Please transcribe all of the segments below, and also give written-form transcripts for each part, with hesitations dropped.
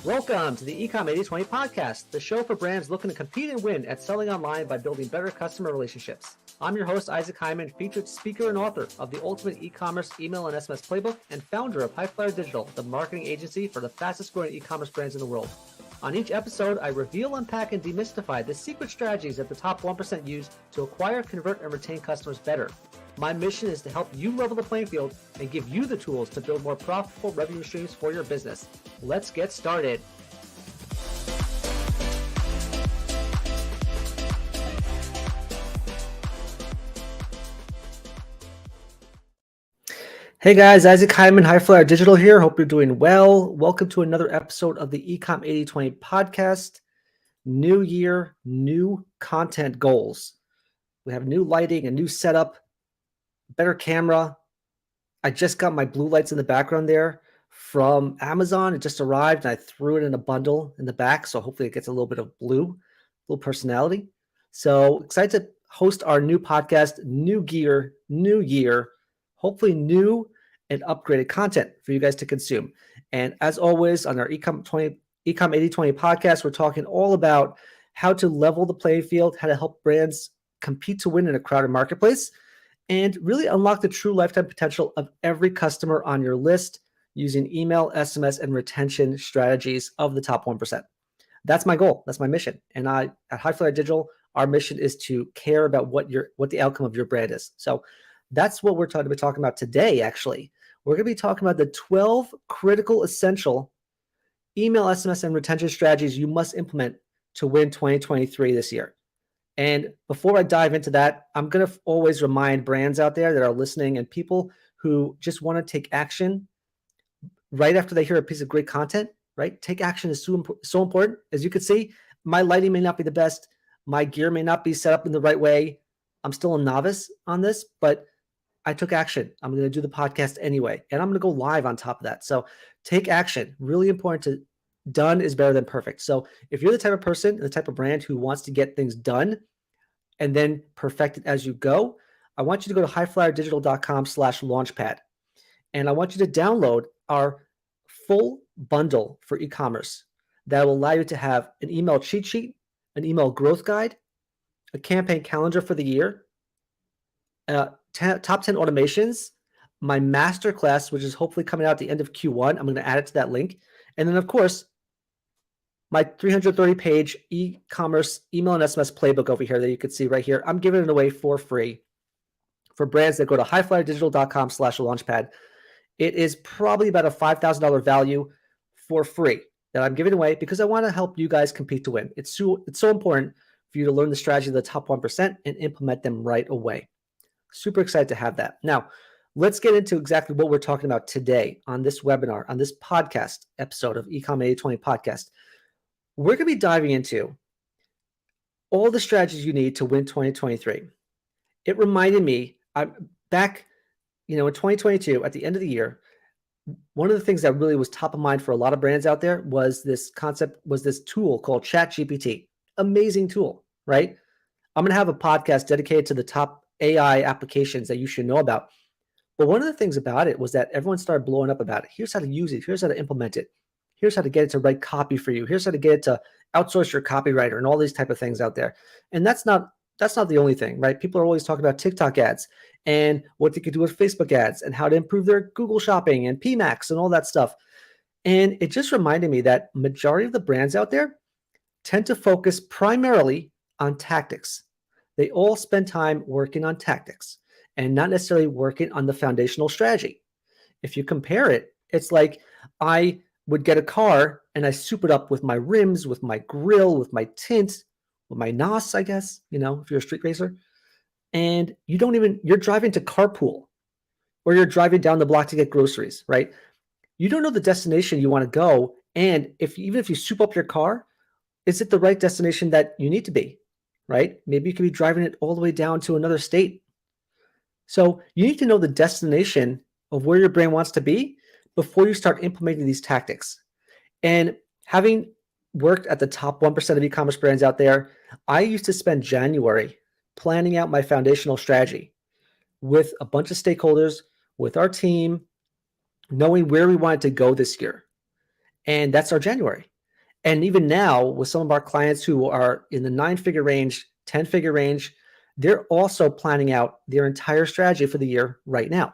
Welcome to the Ecom 80/20 podcast, the show for brands looking to compete and win at selling online by building better customer relationships. I'm your host, Isaac Hyman, featured speaker and author of the ultimate e-commerce email and SMS playbook, and founder of Highflyer Digital, the marketing agency for the fastest growing e-commerce brands in the world. On each episode, I reveal, unpack, and demystify the secret strategies that the top 1% use to acquire, convert, and retain customers better. My mission is to help you level the playing field and give you the tools to build more profitable revenue streams for your business. Let's get started. Hey guys, Isaac Hyman, Highflyer Digital here. Hope you're doing well. Welcome to another episode of the Ecom 80/20 podcast. New year, new content goals. We have new lighting, a new setup, better camera. I just got my blue lights in the background there from Amazon. It just arrived and I threw it in a bundle in the back. So hopefully it gets a little bit of blue, a little personality. So excited to host our new podcast, new gear, new year, hopefully new and upgraded content for you guys to consume. And as always on our Ecom 80/20 podcast, we're talking all about how to level the playing field, how to help brands compete to win in a crowded marketplace, and really unlock the true lifetime potential of every customer on your list using email, SMS, and retention strategies of the top 1%. That's my goal. That's my mission. And at Highflyer Digital, our mission is to care about what the outcome of your brand is. So that's what we're talking about today, actually. We're going to be talking about the 12 critical, essential email, SMS, and retention strategies you must implement to win 2023 this year. And before I dive into that, I'm going to always remind brands out there that are listening and people who just want to take action right after they hear a piece of great content, right? Take action is so important. As you can see, my lighting may not be the best. My gear may not be set up in the right way. I'm still a novice on this, but I took action. I'm going to do the podcast anyway, and I'm going to go live on top of that. So take action. Really important to done is better than perfect. So if you're the type of person, the type of brand who wants to get things done and then perfect it as you go, I want you to go to highflyerdigital.com/launchpad. And I want you to download our full bundle for e-commerce that will allow you to have an email cheat sheet, an email growth guide, a campaign calendar for the year, top 10 automations, my masterclass, which is hopefully coming out at the end of Q1. I'm going to add it to that link. And then, of course, my 330-page e-commerce email and SMS playbook over here that you can see right here. I'm giving it away for free for brands that go to highflyerdigital.com/launchpad. It is probably about a $5,000 value for free that I'm giving away because I want to help you guys compete to win. It's so important for you to learn the strategy of the top 1% and implement them right away. Super excited to have that. Now, let's get into exactly what we're talking about today on this webinar, on this podcast episode of Ecom 80/20 podcast. We're going to be diving into all the strategies you need to win 2023. It reminded me, I'm back, in 2022, at the end of the year, one of the things that really was top of mind for a lot of brands out there was this tool called ChatGPT. Amazing tool, right? I'm going to have a podcast dedicated to the top AI applications that you should know about. But one of the things about it was that everyone started blowing up about it. Here's how to use it. Here's how to implement it. Here's how to get it to write copy for you. Here's how to get it to outsource your copywriter and all these type of things out there. And that's not the only thing, right? People are always talking about TikTok ads and what they could do with Facebook ads and how to improve their Google shopping and PMAX and all that stuff. And it just reminded me that majority of the brands out there tend to focus primarily on tactics. They all spend time working on tactics and not necessarily working on the foundational strategy. If you compare it, it's like I would get a car and I soup it up with my rims, with my grill, with my tint, with my NOS, I guess, if you're a street racer. And you're driving to carpool or you're driving down the block to get groceries, right? You don't know the destination you want to go. And even if you soup up your car, is it the right destination that you need to be, right? Maybe you could be driving it all the way down to another state. So you need to know the destination of where your brand wants to be before you start implementing these tactics. And having worked at the top 1% of e-commerce brands out there, I used to spend January planning out my foundational strategy with a bunch of stakeholders, with our team, knowing where we wanted to go this year. And that's our January. And even now, with some of our clients who are in the 9-figure range, 10-figure range, they're also planning out their entire strategy for the year right now.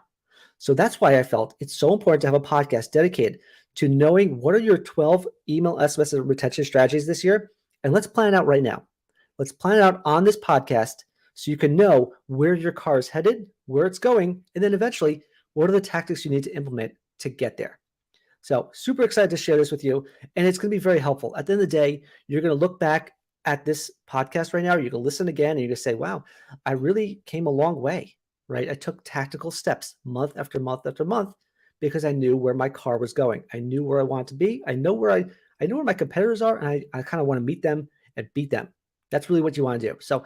So that's why I felt it's so important to have a podcast dedicated to knowing what are your 12 email SMS retention strategies this year. And let's plan it out right now. Let's plan it out on this podcast so you can know where your car is headed, where it's going, and then eventually, what are the tactics you need to implement to get there. So super excited to share this with you. And it's going to be very helpful. At the end of the day, you're going to look back at this podcast right now. You're going to listen again and you're going to say, wow, I really came a long way, right? I took tactical steps month after month after month because I knew where my car was going. I knew where I wanted to be. I know where my competitors are, and I kind of want to meet them and beat them. That's really what you want to do. So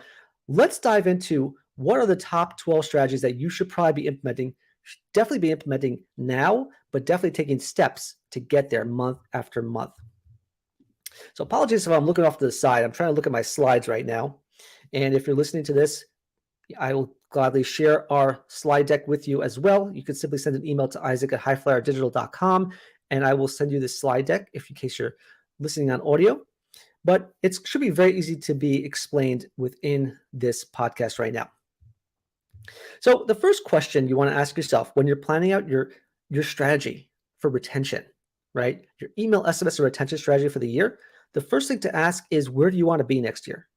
let's dive into what are the top 12 strategies that you should probably be implementing. Should definitely be implementing now, but definitely taking steps to get there month after month. So apologies if I'm looking off to the side. I'm trying to look at my slides right now. And if you're listening to this, I will gladly share our slide deck with you as well. You can simply send an email to isaac@highflyerdigital.com, and I will send you this slide deck in case you're listening on audio. But it should be very easy to be explained within this podcast right now. So the first question you want to ask yourself when you're planning out your strategy for retention, right? Your email, SMS, or retention strategy for the year, the first thing to ask is, where do you want to be next year?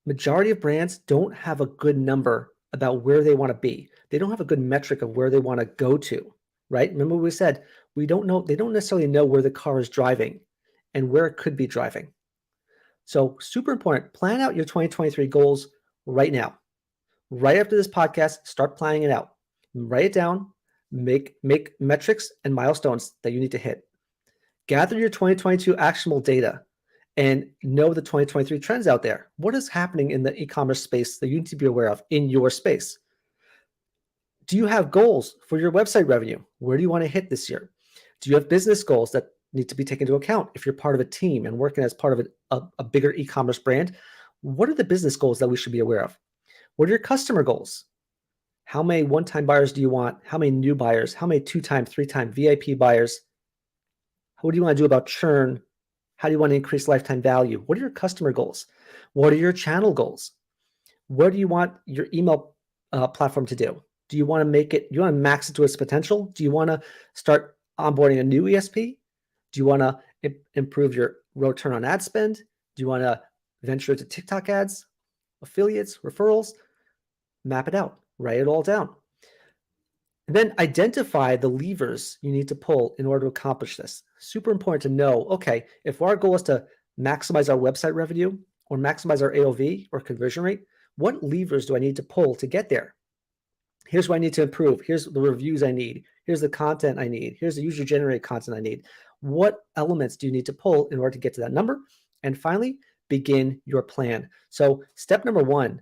Majority of brands don't have a good number about where they want to be. They don't have a good metric of where they want to go to, right? Remember what we said, they don't necessarily know where the car is driving and where it could be driving. So super important, plan out your 2023 goals right now. Right after this podcast, start planning it out. Write it down, make metrics and milestones that you need to hit. Gather your 2022 actionable data and know the 2023 trends out there. What is happening in the e-commerce space that you need to be aware of in your space? Do you have goals for your website revenue? Where do you want to hit this year? Do you have business goals that need to be taken into account if you're part of a team and working as part of a bigger e-commerce brand? What are the business goals that we should be aware of? What are your customer goals? How many one-time buyers do you want? How many new buyers? How many 2-time, 3-time VIP buyers? What do you want to do about churn? How do you want to increase lifetime value? What are your customer goals? What are your channel goals? What do you want your email platform to do? Do you want to max it to its potential? Do you want to start onboarding a new ESP? Do you want to improve your return on ad spend? Do you want to venture into TikTok ads, affiliates, referrals? Map it out, write it all down. And then identify the levers you need to pull in order to accomplish this. Super important to know, okay, if our goal is to maximize our website revenue or maximize our AOV or conversion rate, what levers do I need to pull to get there? Here's what I need to improve. Here's the reviews I need. Here's the content I need. Here's the user-generated content I need. What elements do you need to pull in order to get to that number? And finally, begin your plan. So step number 1,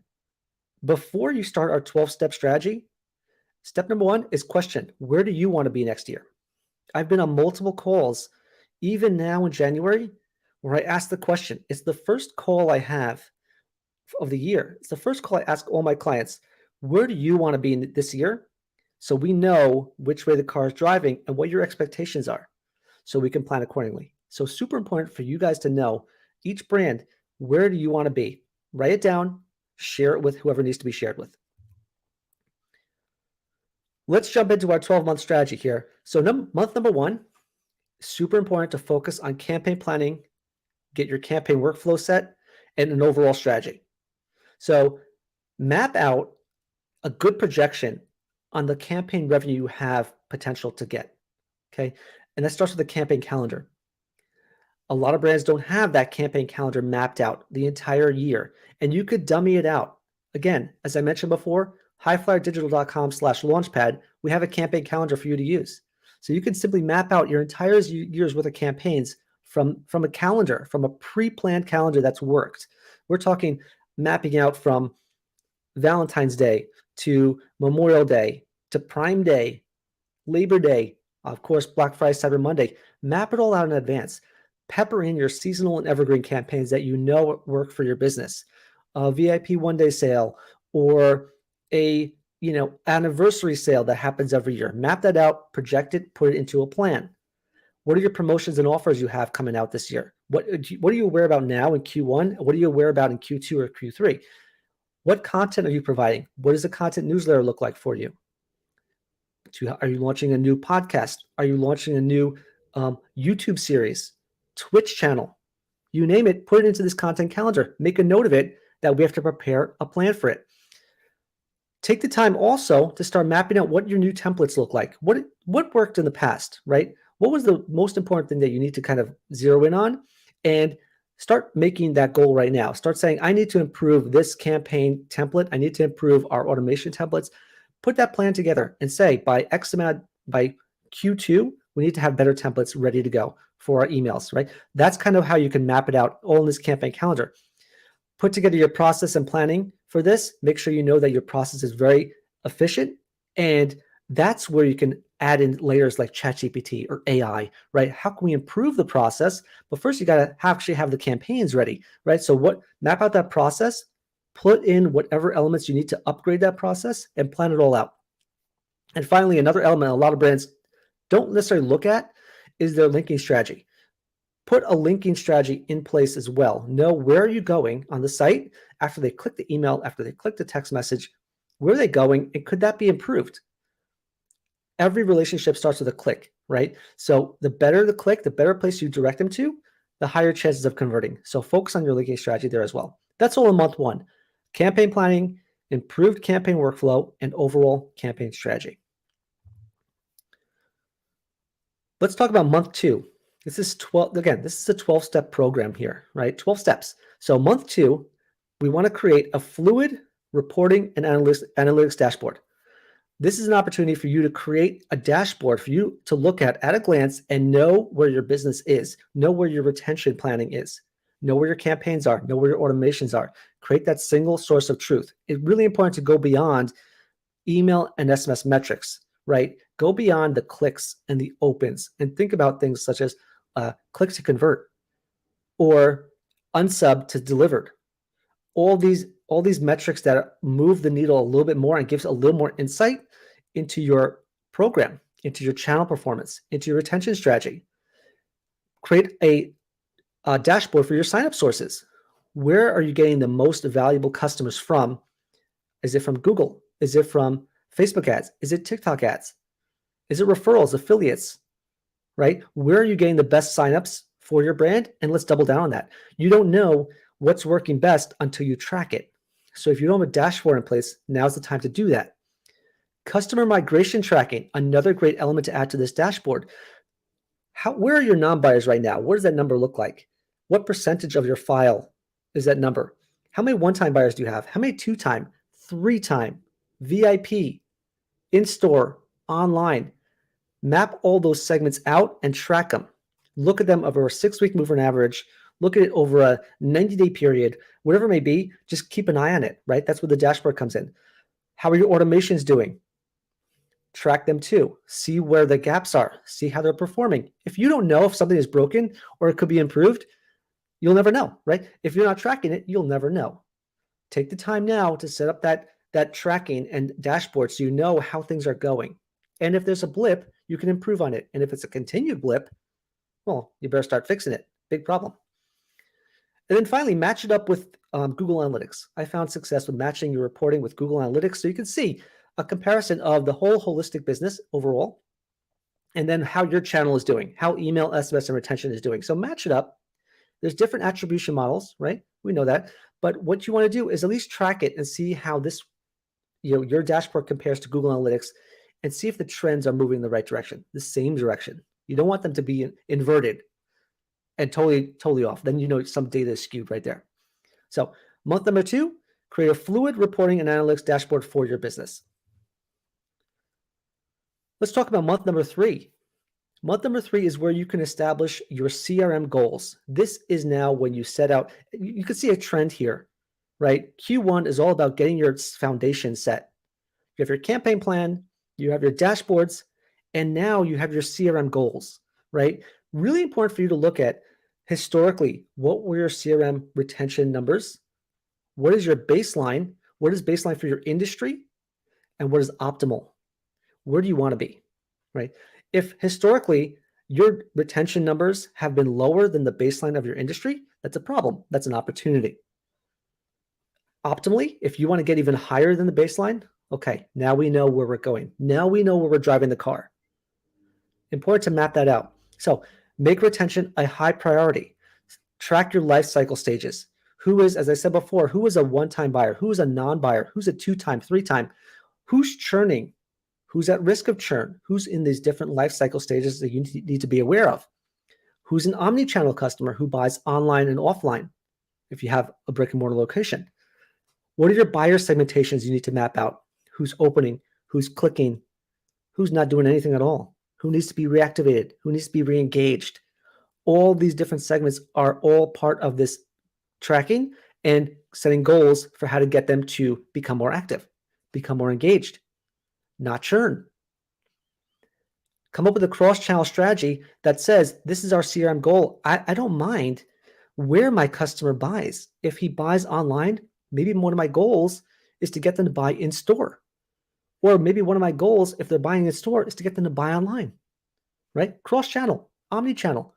before you start our 12-step strategy, step number 1 is question, where do you want to be next year? I've been on multiple calls, even now in January, where I ask the question. It's the first call I have of the year. It's the first call I ask all my clients, where do you want to be this year? So we know which way the car is driving and what your expectations are, so we can plan accordingly. So super important for you guys to know, each brand, where do you want to be? Write it down, share it with whoever needs to be shared with. Let's jump into our 12-month strategy here. So month number 1, super important to focus on campaign planning, get your campaign workflow set, and an overall strategy. So map out a good projection on the campaign revenue you have potential to get, okay? And that starts with the campaign calendar. A lot of brands don't have that campaign calendar mapped out the entire year, and you could dummy it out. Again, as I mentioned before, highflyerdigital.com/launchpad, we have a campaign calendar for you to use. So you can simply map out your entire year's worth of campaigns from a calendar, from a pre-planned calendar that's worked. We're talking mapping out from Valentine's Day to Memorial Day to Prime Day, Labor Day, of course, Black Friday, Cyber Monday. Map it all out in advance. Pepper in your seasonal and evergreen campaigns that you know work for your business. A VIP one-day sale or a anniversary sale that happens every year. Map that out, project it, put it into a plan. What are your promotions and offers you have coming out this year? What are you aware about now in Q1? What are you aware about in Q2 or Q3? What content are you providing? What does the content newsletter look like for you? Are you launching a new podcast? Are you launching a new YouTube series, Twitch channel? You name it, put it into this content calendar. Make a note of it that we have to prepare a plan for it. Take the time also to start mapping out what your new templates look like. What worked in the past, right? What was the most important thing that you need to kind of zero in on? And start making that goal right now. Start saying, I need to improve this campaign template. I need to improve our automation templates. Put that plan together and say by by Q2, we need to have better templates ready to go for our emails, right? That's kind of how you can map it out all in this campaign calendar. Put together your process and planning for this. Make sure you know that your process is very efficient. And that's where you can add in layers like ChatGPT or AI, right? How can we improve the process? But first, you got to actually have the campaigns ready, right? So map out that process, put in whatever elements you need to upgrade that process, and plan it all out. And finally, another element a lot of brands don't necessarily look at is their linking strategy. Put a linking strategy in place as well. Know where are you going on the site after they click the email, after they click the text message, where are they going, and could that be improved? Every relationship starts with a click, right? So the better the click, the better place you direct them to, the higher chances of converting. So focus on your linking strategy there as well. That's all in month one. Campaign planning, improved campaign workflow, and overall campaign strategy. Let's talk about month two. This is 12. Again, this is a 12-step program here, right? 12 steps. So month two, we want to create a fluid reporting and analytics dashboard. This is an opportunity for you to create a dashboard for you to look at a glance and know where your business is, know where your retention planning is, know where your campaigns are, know where your automations are. Create that single source of truth. It's really important to go beyond email and SMS metrics, right? Go beyond the clicks and the opens and think about things such as click to convert or unsub to delivered. All these metrics that move the needle a little bit more and gives a little more insight into your program, into your channel performance, into your retention strategy. Create a dashboard for your sign-up sources. Where are you getting the most valuable customers from? Is it from Google? Is it from Facebook ads? Is it TikTok ads? Is it referrals, affiliates, right? Where are you getting the best signups for your brand? And let's double down on that. You don't know what's working best until you track it. So if you don't have a dashboard in place, now's the time to do that. Customer migration tracking, another great element to add to this dashboard. Where are your non-buyers right now? What does that number look like? What percentage of your file is that number? How many one-time buyers do you have? How many two-time, three-time, VIP, in-store, online? Map all those segments out and track them. Look at them over a 6-week moving average. Look at it over a 90-day period, whatever it may be. Just keep an eye on it, right? That's where the dashboard comes in. How are your automations doing? Track them too. See where the gaps are. See how they're performing. If you don't know if something is broken or it could be improved, you'll never know, right? If you're not tracking it, you'll never know. Take the time now to set up that tracking and dashboard so you know how things are going. And if there's a blip, you can improve on it. And if it's a continued blip, well, you better start fixing it. Big problem. And then finally, match it up with Google Analytics. I found success with matching your reporting with Google Analytics so you can see a comparison of the whole holistic business overall, and then how your channel is doing, how email, SMS, and retention is doing. So match it up. There's different attribution models, right? We know that. But what you want to do is at least track it and see how this, your dashboard compares to Google Analytics, and see if the trends are moving in the right direction, the same direction. You don't want them to be inverted and totally off. Then you know some data is skewed right there. So month number 2, create a fluid reporting and analytics dashboard for your business. Let's talk about month number 3. Month number 3 is where you can establish your CRM goals. This is now when you set out, you can see a trend here, right? Q1 is all about getting your foundation set. You have your campaign plan, you have your dashboards, and now you have your CRM goals, right? Really important for you to look at historically, what were your CRM retention numbers? What is your baseline? What is baseline for your industry? And what is optimal? Where do you want to be, right? If historically your retention numbers have been lower than the baseline of your industry, that's a problem. That's an opportunity. Optimally, if you want to get even higher than the baseline, okay, now we know where we're going. Now we know where we're driving the car. Important to map that out. So make retention a high priority. Track your life cycle stages. Who is, as I said before, who is a one-time buyer? Who is a non-buyer? Who's a two-time, three-time? Who's churning? Who's at risk of churn? Who's in these different life cycle stages that you need to be aware of? Who's an omni-channel customer who buys online and offline if you have a brick and mortar location? What are your buyer segmentations you need to map out? Who's opening? Who's clicking? Who's not doing anything at all? Who needs to be reactivated? Who needs to be re-engaged? All these different segments are all part of this tracking and setting goals for how to get them to become more active, become more engaged, not churn. Come up with a cross-channel strategy that says, this is our CRM goal. I don't mind where my customer buys. If he buys online, maybe one of my goals is to get them to buy in store. Or maybe one of my goals, if they're buying in store, is to get them to buy online, right? Cross-channel, omni-channel.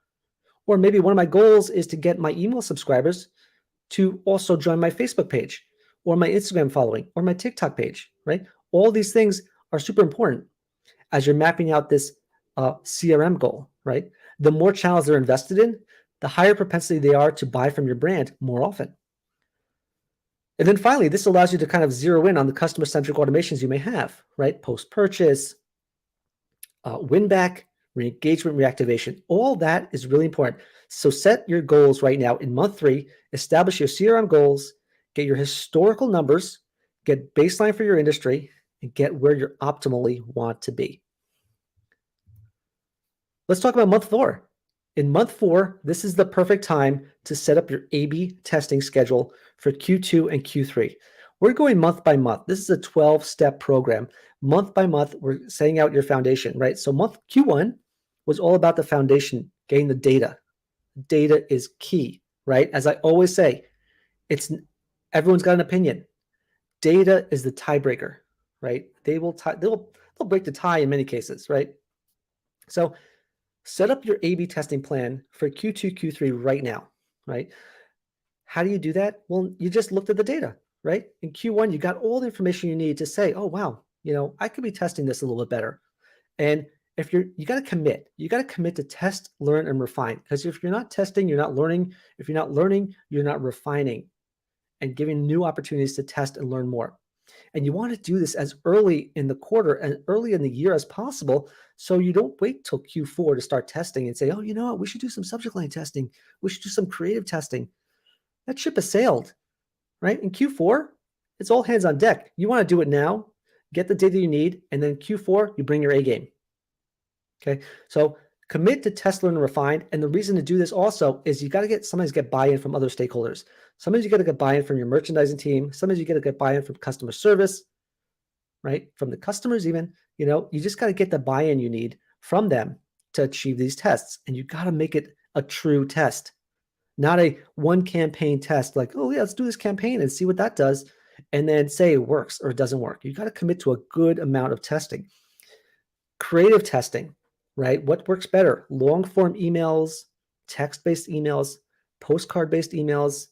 Or maybe one of my goals is to get my email subscribers to also join my Facebook page or my Instagram following or my TikTok page, right? All these things are super important as you're mapping out this CRM goal, right? The more channels they're invested in, the higher propensity they are to buy from your brand more often. And then finally, this allows you to kind of zero in on the customer-centric automations you may have, right? Post-purchase, win-back, re-engagement, reactivation. All that is really important. So set your goals right now in month 3, establish your CRM goals, get your historical numbers, get baseline for your industry, and get where you optimally want to be. Let's talk about month 4. In month 4, this is the perfect time to set up your A/B testing schedule for Q2 and Q3. We're going month by month. This is a 12-step program. Month by month, we're setting out your foundation, right? So month Q1 was all about the foundation, getting the data. Data is key, right? As I always say, everyone's got an opinion. Data is the tiebreaker, right? They'll break the tie in many cases, right? So set up your A/B testing plan for Q2, Q3 right now, right? How do you do that? Well, you just looked at the data, right? In Q1, you got all the information you need to say, oh, wow, I could be testing this a little bit better. And if you got to commit. You got to commit to test, learn, and refine. Because if you're not testing, you're not learning. If you're not learning, you're not refining and giving new opportunities to test and learn more. And you want to do this as early in the quarter and early in the year as possible, so you don't wait till Q4 to start testing and say, oh, you know what, we should do some subject line testing. We should do some creative testing. That ship has sailed, right? In Q4, it's all hands on deck. You want to do it now, get the data you need, and then Q4, you bring your A game. Okay, so commit to test, learn, and refine. And the reason to do this also is you got to sometimes get buy-in from other stakeholders. Sometimes you got to get buy-in from your merchandising team. Sometimes you got to get buy-in from customer service, right? From the customers even, you just got to get the buy-in you need from them to achieve these tests. And you got to make it a true test, not a one campaign test like, oh yeah, let's do this campaign and see what that does. And then say it works or it doesn't work. You got to commit to a good amount of testing. Creative testing, right? What works better? Long form emails, text-based emails, postcard-based emails,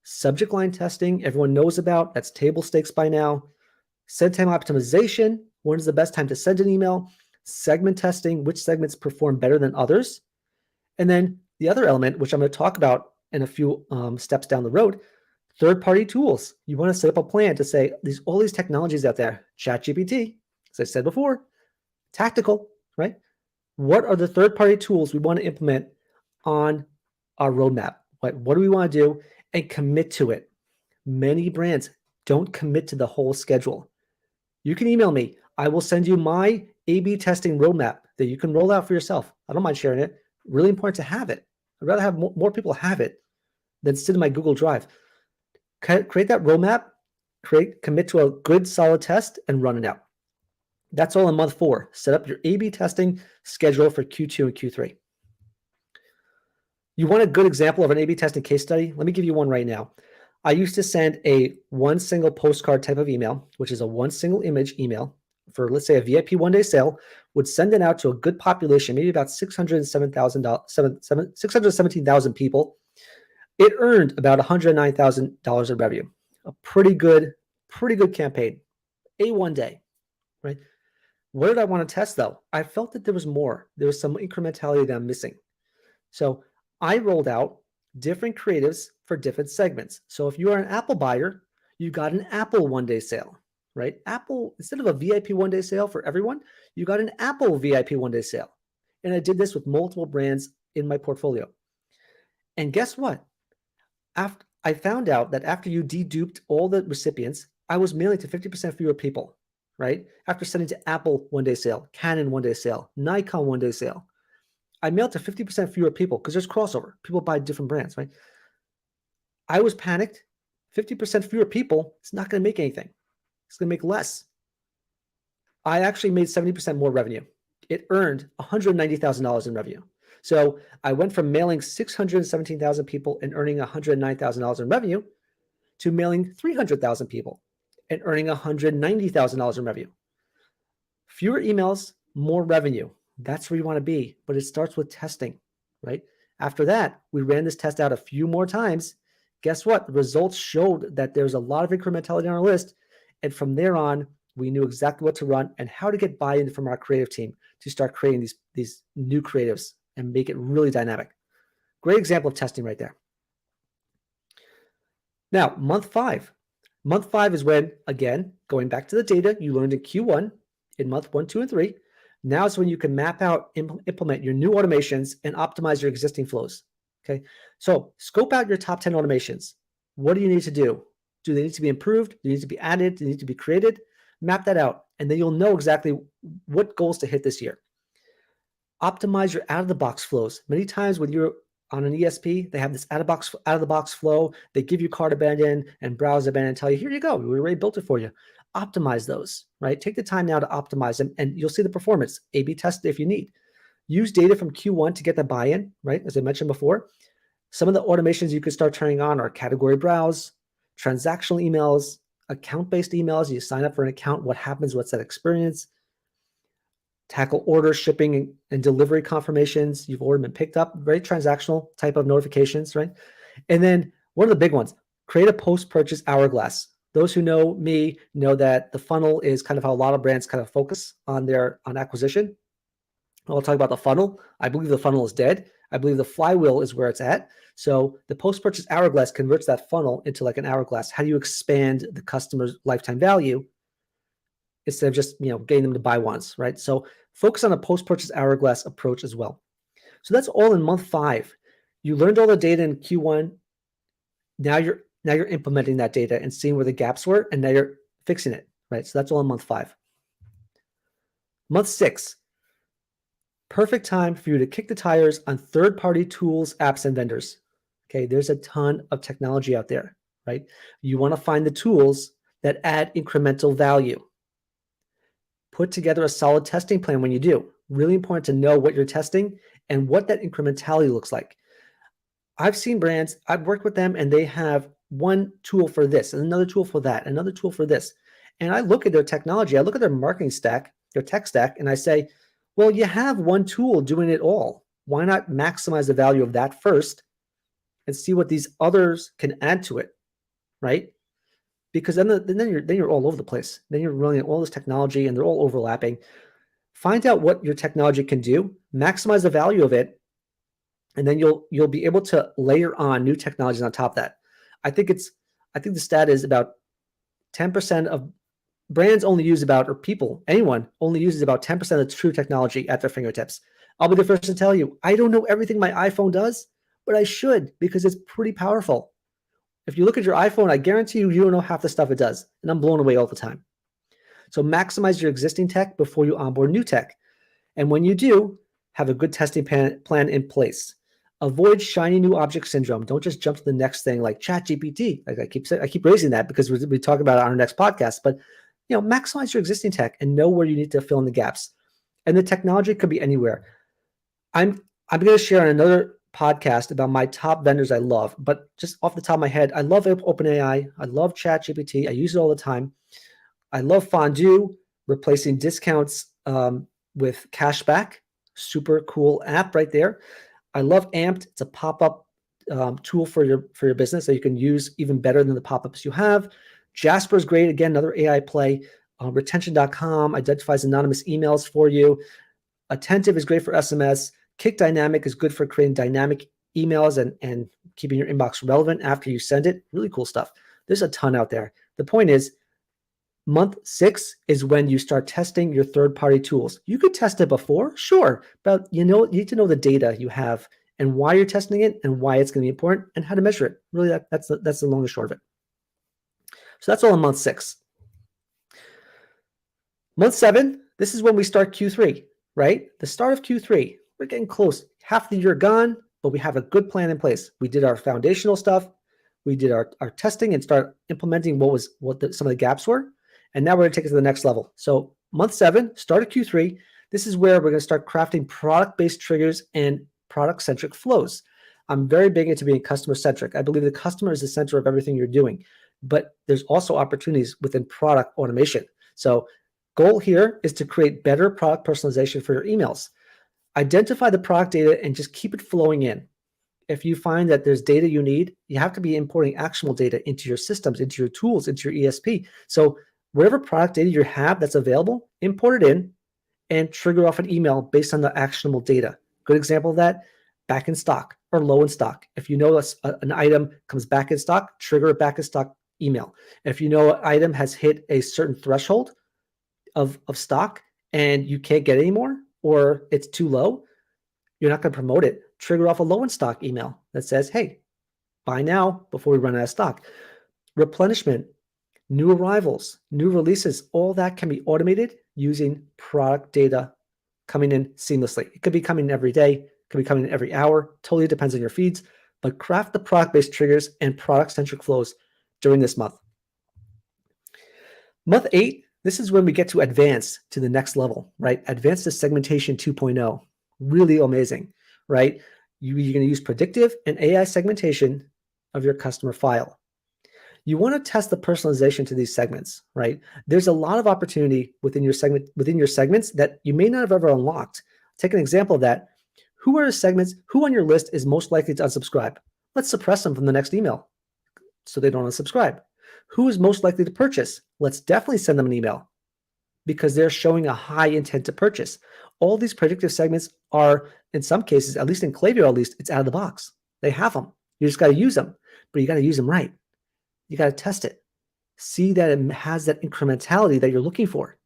subject line testing, everyone knows about. That's table stakes by now. Send time optimization. When is the best time to send an email? Segment testing, which segments perform better than others? And then the other element, which I'm going to talk about in a few steps down the road, third-party tools. You want to set up a plan to say, all these technologies out there, ChatGPT, as I said before, tactical, right? What are the third-party tools we want to implement on our roadmap? What do we want to do? And commit to it. Many brands don't commit to the whole schedule. You can email me. I will send you my A/B testing roadmap that you can roll out for yourself. I don't mind sharing it. Really important to have it. I'd rather have more people have it than sit in my Google Drive. Create that roadmap, commit to a good, solid test, and run it out. That's all in month 4. Set up your A/B testing schedule for Q2 and Q3. You want a good example of an A/B testing case study? Let me give you one right now. I used to send a one single postcard type of email, which is a one single image email for, let's say, a VIP one-day sale would send it out to a good population, maybe about 617,000 people. It earned about $109,000 in revenue. A pretty good campaign. A1 day, right? What did I want to test though? I felt that there was more. There was some incrementality that I'm missing. So I rolled out different creatives for different segments. So if you are an Apple buyer, you got an Apple one-day sale, right? Apple, instead of a VIP one-day sale for everyone, you got an Apple VIP one-day sale. And I did this with multiple brands in my portfolio. And guess what? After I found out that after you deduped all the recipients, I was mailing to 50% fewer people, right? After sending to Apple one-day sale, Canon one-day sale, Nikon one-day sale, I mailed to 50% fewer people because there's crossover. People buy different brands, right? I was panicked. 50% fewer people, it's not going to make anything. It's going to make less. I actually made 70% more revenue. It earned $190,000 in revenue. So I went from mailing 617,000 people and earning $109,000 in revenue to mailing 300,000 people and earning $190,000 in revenue. Fewer emails, more revenue. That's where you want to be, but it starts with testing, right? After that, we ran this test out a few more times. Guess what? The results showed that there's a lot of incrementality on our list. And from there on, we knew exactly what to run and how to get buy-in from our creative team to start creating these new creatives and make it really dynamic. Great example of testing right there. Now, month 5. Month 5 is when, again, going back to the data you learned in Q1, in month 1, 2, and 3, now is when you can map out, implement your new automations and optimize your existing flows. Okay, so scope out your top 10 automations. What do you need to do? Do they need to be improved? Do they need to be added? Do they need to be created? Map that out, and then you'll know exactly what goals to hit this year. Optimize your out-of-the-box flows. Many times when you're on an ESP, they have this out-of-the-box flow. They give you cart abandon and browse abandon and tell you, here you go, we already built it for you. Optimize those, right? Take the time now to optimize them, and you'll see the performance. A/B test if you need. Use data from Q1 to get the buy-in, right? As I mentioned before, some of the automations you could start turning on are category browse, transactional emails, account-based emails. You sign up for an account, what happens, what's that experience? Tackle order, shipping, and delivery confirmations. You've already been picked up, very transactional type of notifications, right? And then one of the big ones, create a post-purchase hourglass. Those who know me know that the funnel is kind of how a lot of brands kind of focus on acquisition. I'll talk about the funnel. I believe the funnel is dead. I believe the flywheel is where it's at. So the post-purchase hourglass converts that funnel into like an hourglass. How do you expand the customer's lifetime value instead of just getting them to buy once, right? So focus on a post-purchase hourglass approach as well. So that's all in month 5. You learned all the data in Q1. Now you're implementing that data and seeing where the gaps were, and now you're fixing it, right? So that's all in month 5. Month 6. Perfect time for you to kick the tires on third-party tools, apps, and vendors. Okay, there's a ton of technology out there, right? You want to find the tools that add incremental value. Put together a solid testing plan when you do. Really important to know what you're testing and what that incrementality looks like. I've seen brands, I've worked with them, and they have one tool for this, and another tool for that, another tool for this. And I look at their technology, I look at their marketing stack, their tech stack, and I say, well, you have one tool doing it all. Why not maximize the value of that first and see what these others can add to it, right? Because then you're all over the place. Then you're running all this technology and they're all overlapping. Find out what your technology can do, maximize the value of it, and then you'll be able to layer on new technologies on top of that. I think the stat is about 10% of brands only use about, or people, anyone only uses about 10% of the true technology at their fingertips. I'll be the first to tell you, I don't know everything my iPhone does, but I should, because it's pretty powerful. If you look at your iPhone, I guarantee you don't know half the stuff it does, and I'm blown away all the time. So maximize your existing tech before you onboard new tech. And when you do, have a good testing plan in place. Avoid shiny new object syndrome. Don't just jump to the next thing like ChatGPT. Like I keep raising that because we talk about it on our next podcast, but maximize your existing tech and know where you need to fill in the gaps. And the technology could be anywhere. I'm going to share another podcast about my top vendors I love, but just off the top of my head, I love OpenAI. I love ChatGPT. I use it all the time. I love Fondue, replacing discounts with cashback. Super cool app right there. I love Amped. It's a pop-up tool for your business that you can use even better than the pop-ups you have. Jasper is great. Again, another AI play. Retention.com identifies anonymous emails for you. Attentive is great for SMS. Kick Dynamic is good for creating dynamic emails and keeping your inbox relevant after you send it. Really cool stuff. There's a ton out there. The point is, month 6 is when you start testing your third-party tools. You could test it before, sure, but you need to know the data you have and why you're testing it and why it's going to be important and how to measure it. Really, that's the long and short of it. So that's all in month 6. Month 7, this is when we start Q3, right? The start of Q3. We're getting close. Half the year gone, but we have a good plan in place. We did our foundational stuff. We did our testing and start implementing some of the gaps were. And now we're going to take it to the next level. So month 7, start of Q3. This is where we're going to start crafting product-based triggers and product-centric flows. I'm very big into being customer-centric. I believe the customer is the center of everything you're doing, but there's also opportunities within product automation. So goal here is to create better product personalization for your emails. Identify the product data and just keep it flowing in. If you find that there's data you need, you have to be importing actionable data into your systems, into your tools, into your ESP. So whatever product data you have that's available, import it in and trigger off an email based on the actionable data. Good example of that, back in stock or low in stock. If you know an item comes back in stock, trigger a back in stock email. If you know an item has hit a certain threshold of stock and you can't get any more or it's too low, you're not going to promote it. Trigger off a low in stock email that says, hey, buy now before we run out of stock. Replenishment, new arrivals, new releases, all that can be automated using product data coming in seamlessly. It could be coming every day, it could be coming in every hour, totally depends on your feeds, but craft the product-based triggers and product-centric flows during this month. Month 8, this is when we get to advance to the next level, right? Advance to segmentation 2.0. Really amazing, right? You're going to use predictive and AI segmentation of your customer file. You want to test the personalization to these segments, right? There's a lot of opportunity within your segments that you may not have ever unlocked. Take an example of that. Who are the segments? Who on your list is most likely to unsubscribe? Let's suppress them from the next email so they don't unsubscribe. Who is most likely to purchase? Let's definitely send them an email because they're showing a high intent to purchase. All these predictive segments are, in some cases, at least in Klaviyo, at least, it's out of the box. They have them. You just got to use them, but you got to use them right. You got to test it. See that it has that incrementality that you're looking for,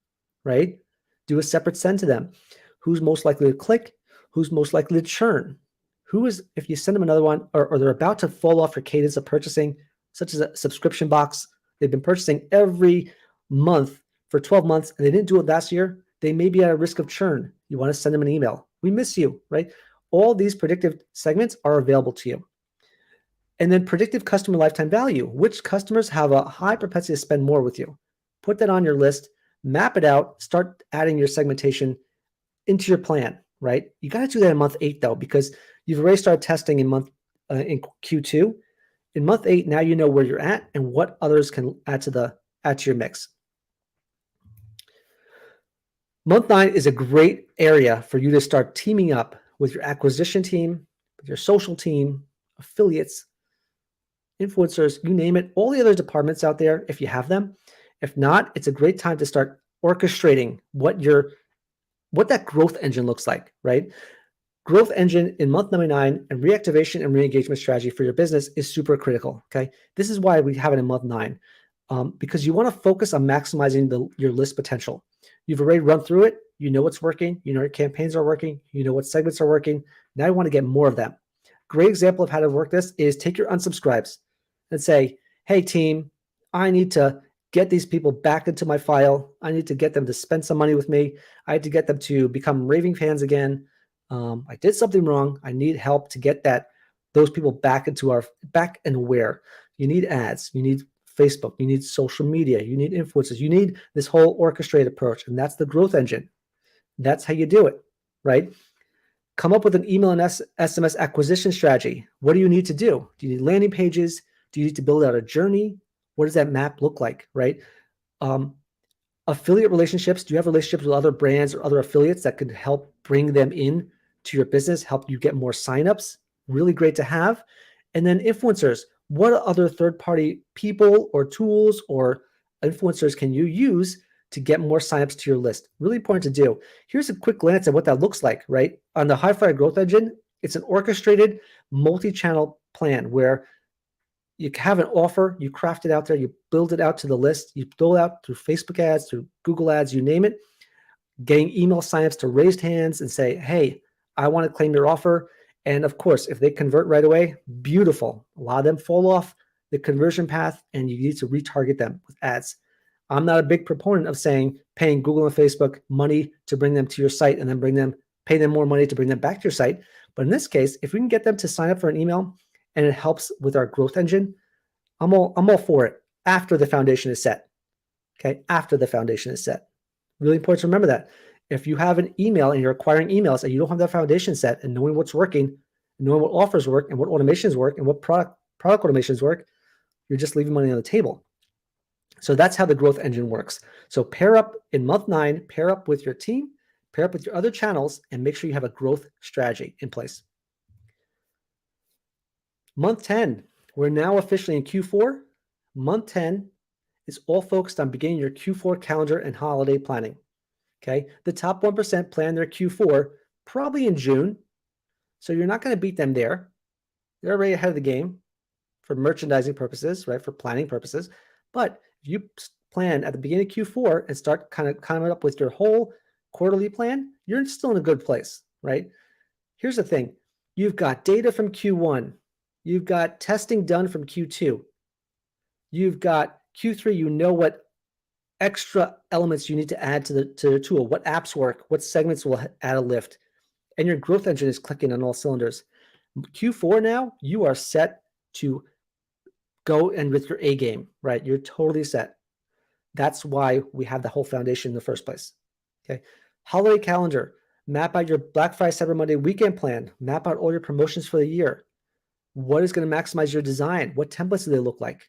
right? Do a separate send to them. Who's most likely to click? Who's most likely to churn? Who is, if you send them another one, or they're about to fall off your cadence of purchasing, such as a subscription box, they've been purchasing every month for 12 months and they didn't do it last year, they may be at a risk of churn. You want to send them an email. We miss you, right? All these predictive segments are available to you. And then predictive customer lifetime value. Which customers have a high propensity to spend more with you? Put that on your list, map it out, start adding your segmentation into your plan, right? You got to do that in month 8 though, because you've already started testing in Q2. In month 8, now you know where you're at and what others can add to your mix. Month 9 is a great area for you to start teaming up with your acquisition team, with your social team, affiliates, influencers, you name it, all the other departments out there, if you have them. If not, it's a great time to start orchestrating what that growth engine looks like, right? Growth engine in month number 9 and reactivation and re-engagement strategy for your business is super critical, okay? This is why we have it in month 9, because you want to focus on maximizing your list potential. You've already run through it. You know what's working. You know your campaigns are working. You know what segments are working. Now you want to get more of them. Great example of how to work this is take your unsubscribes and say, hey, team, I need to get these people back into my file. I need to get them to spend some money with me. I need to get them to become raving fans again. I did something wrong. I need help to get those people back and where. You need ads. You need Facebook. You need social media. You need influencers. You need this whole orchestrated approach, and that's the growth engine. That's how you do it, right? Come up with an email and SMS acquisition strategy. What do you need to do? Do you need landing pages? Do you need to build out a journey? What does that map look like, right? Affiliate relationships. Do you have relationships with other brands or other affiliates that could help bring them in to your business, help you get more signups? Really great to have. And then influencers. What other third-party people or tools or influencers can you use to get more signups to your list? Really important to do. Here's a quick glance at what that looks like, right? On the High-Flyer Growth Engine, it's an orchestrated multi-channel plan where you have an offer, you craft it out there, you build it out to the list, you build it out through Facebook ads, through Google ads, you name it, getting email signups to raised hands and say, hey, I want to claim your offer. And of course, if they convert right away, beautiful. A lot of them fall off the conversion path and you need to retarget them with ads. I'm not a big proponent of saying paying Google and Facebook money to bring them to your site and then pay them more money to bring them back to your site. But in this case, if we can get them to sign up for an email and it helps with our growth engine, I'm all for it after the foundation is set. Okay, after the foundation is set. Really important to remember that. If you have an email and you're acquiring emails and you don't have that foundation set and knowing what's working, knowing what offers work and what automations work and what product automations work, you're just leaving money on the table. So that's how the growth engine works. So pair up in month 9, pair up with your team, pair up with your other channels, and make sure you have a growth strategy in place. Month 10, we're now officially in Q4. Month 10 is all focused on beginning your Q4 calendar and holiday planning. Okay, the top 1% plan their Q4 probably in June. So you're not going to beat them there. They're already ahead of the game for merchandising purposes, right? For planning purposes. But if you plan at the beginning of Q4 and start kind of coming up with your whole quarterly plan, you're still in a good place, right? Here's the thing. You've got data from Q1. You've got testing done from Q2. You've got Q3, you know what extra elements you need to add to the tool, what apps work, what segments will add a lift, and your growth engine is clicking on all cylinders. Q4 now, you are set to go and with your A game, right? You're totally set. That's why we have the whole foundation in the first place. Okay. Holiday calendar, map out your Black Friday, Cyber Monday weekend plan, map out all your promotions for the year. What is going to maximize your design? What templates do they look like?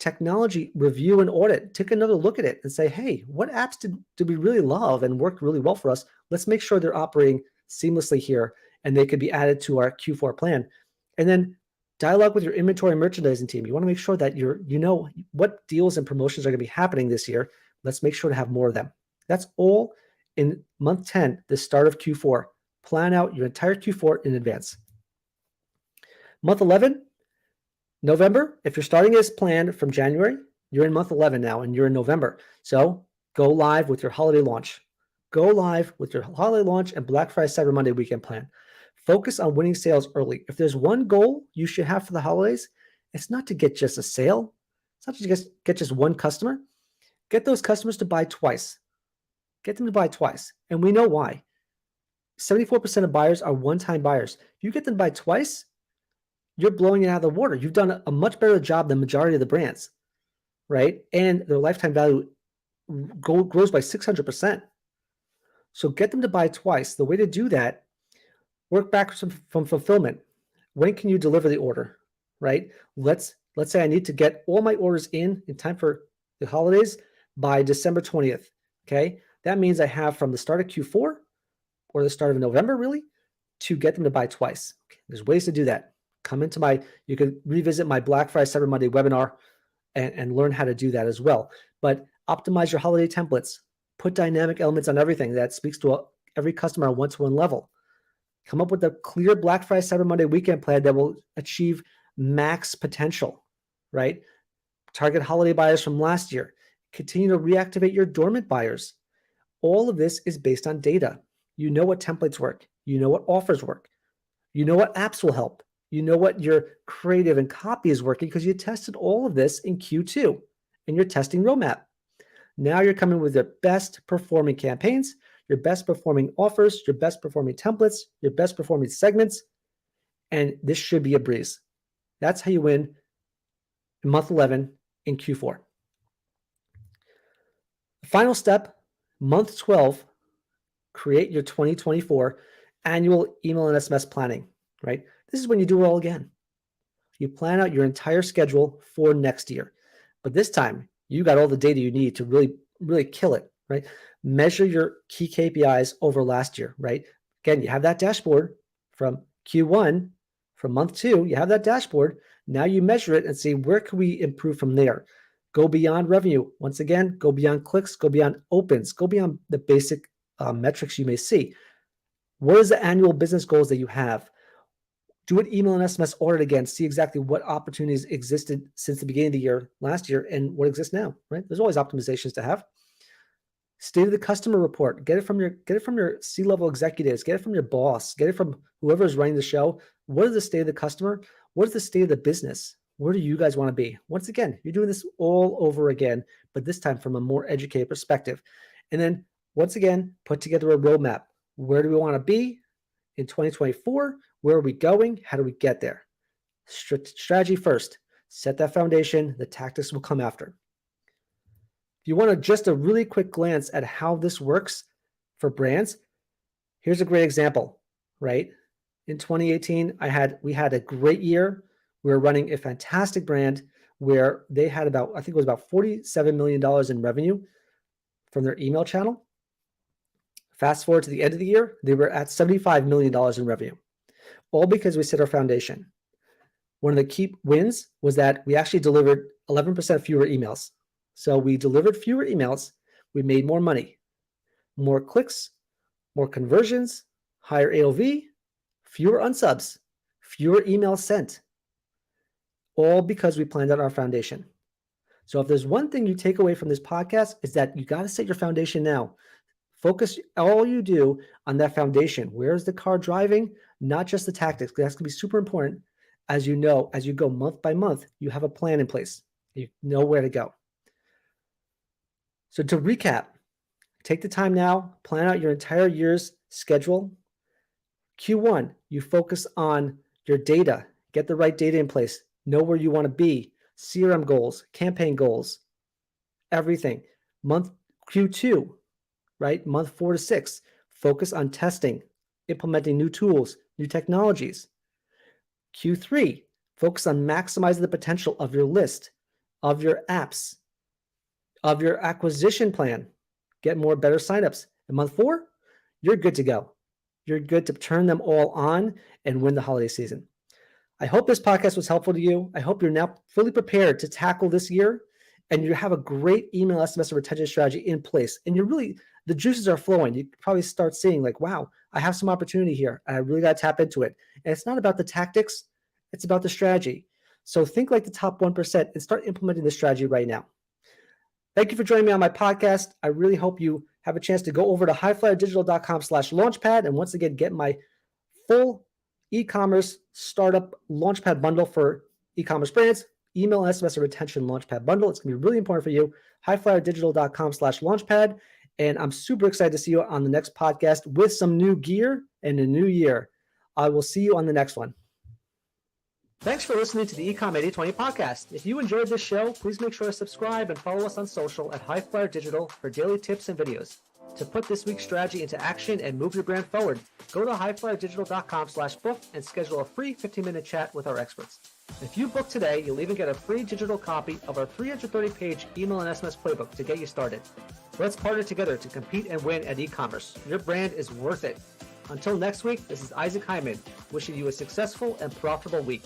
Technology review and audit. Take another look at it and say, hey, what apps did we really love and worked really well for us? Let's make sure they're operating seamlessly here and they could be added to our Q4 plan. And then dialogue with your inventory and merchandising team. You want to make sure that you know what deals and promotions are going to be happening this year. Let's make sure to have more of them. That's all in month 10, the start of Q4. Plan out your entire Q4 in advance. Month 11, November, if you're starting as planned from January, you're in month 11 now and you're in November. So go live with your holiday launch. Go live with your holiday launch and Black Friday, Cyber Monday weekend plan. Focus on winning sales early. If there's one goal you should have for the holidays, it's not to get just a sale. It's not to get just one customer. Get those customers to buy twice. Get them to buy twice. And we know why. 74% of buyers are one-time buyers. If you get them to buy twice, you're blowing it out of the water. You've done a much better job than the majority of the brands, right? And their lifetime value grows by 600%. So get them to buy twice. The way to do that, work backwards from fulfillment. When can you deliver the order, right? Let's say I need to get all my orders in time for the holidays by December 20th, okay? That means I have from the start of Q4 or the start of November, really, to get them to buy twice. Okay, there's ways to do that. You can revisit my Black Friday, Cyber Monday webinar and learn how to do that as well. But optimize your holiday templates. Put dynamic elements on everything that speaks to every customer on one-to-one level. Come up with a clear Black Friday, Cyber Monday weekend plan that will achieve max potential, right? Target holiday buyers from last year. Continue to reactivate your dormant buyers. All of this is based on data. You know what templates work. You know what offers work. You know what apps will help. You know what your creative and copy is working because you tested all of this in Q2 and your testing roadmap. Now you're coming with your best performing campaigns, your best performing offers, your best performing templates, your best performing segments, and this should be a breeze. That's how you win in month 11 in Q4. Final step, month 12, create your 2024 annual email and SMS planning, right? This is when you do it all again. You plan out your entire schedule for next year. But this time, you got all the data you need to really really kill it, right? Measure your key KPIs over last year, right? Again, you have that dashboard from Q1, from month 2, you have that dashboard. Now you measure it and see where can we improve from there. Go beyond revenue. Once again, go beyond clicks, go beyond opens, go beyond the basic metrics you may see. What is the annual business goals that you have? Do an email and SMS audit again. See exactly what opportunities existed since the beginning of the year, last year, and what exists now, right? There's always optimizations to have. State of the customer report. Get it from your C-level executives. Get it from your boss. Get it from whoever is running the show. What is the state of the customer? What is the state of the business? Where do you guys want to be? Once again, you're doing this all over again, but this time from a more educated perspective. And then once again, put together a roadmap. Where do we want to be in 2024? Where are we going? How do we get there? Strategy first. Set that foundation. The tactics will come after. If you want just a really quick glance at how this works for brands, here's a great example, right? In 2018, we had a great year. We were running a fantastic brand where they had about, I think it was about $47 million in revenue from their email channel. Fast forward to the end of the year, they were at $75 million in revenue, all because we set our foundation. One of the key wins was that we actually delivered 11% fewer emails. So we delivered fewer emails, we made more money, more clicks, more conversions, higher AOV, fewer unsubs, fewer emails sent, all because we planned out our foundation. So if there's one thing you take away from this podcast, is that you got to set your foundation now. Focus all you do on that foundation. Where's the car driving? Not just the tactics, because that's going to be super important. As you know, as you go month by month, you have a plan in place. You know where to go. So to recap, take the time now, plan out your entire year's schedule. Q1, you focus on your data, get the right data in place, know where you want to be, CRM goals, campaign goals, everything. Month Q2, right? Month 4 to 6, focus on testing, implementing new tools, new technologies. Q3, focus on maximizing the potential of your list, of your apps, of your acquisition plan, get more better signups. In month 4, you're good to go. You're good to turn them all on and win the holiday season. I hope this podcast was helpful to you. I hope you're now fully prepared to tackle this year and you have a great email SMS and retention strategy in place. And the juices are flowing. You probably start seeing like, wow, I have some opportunity here. And I really got to tap into it. And it's not about the tactics. It's about the strategy. So think like the top 1% and start implementing this strategy right now. Thank you for joining me on my podcast. I really hope you have a chance to go over to highflyerdigital.com/launchpad and once again get my full e-commerce startup launchpad bundle for e-commerce brands, email and SMS and retention launchpad bundle. It's going to be really important for you. highflyerdigital.com/launchpad. And I'm super excited to see you on the next podcast with some new gear and a new year. I will see you on the next one. Thanks for listening to the Ecom 8020 podcast. If you enjoyed this show, please make sure to subscribe and follow us on social at Highflyer Digital for daily tips and videos. To put this week's strategy into action and move your brand forward, go to highflyerdigital.com/book and schedule a free 15-minute chat with our experts. If you book today, you'll even get a free digital copy of our 330-page email and SMS playbook to get you started. Let's partner together to compete and win at e-commerce. Your brand is worth it. Until next week, this is Isaac Hyman, wishing you a successful and profitable week.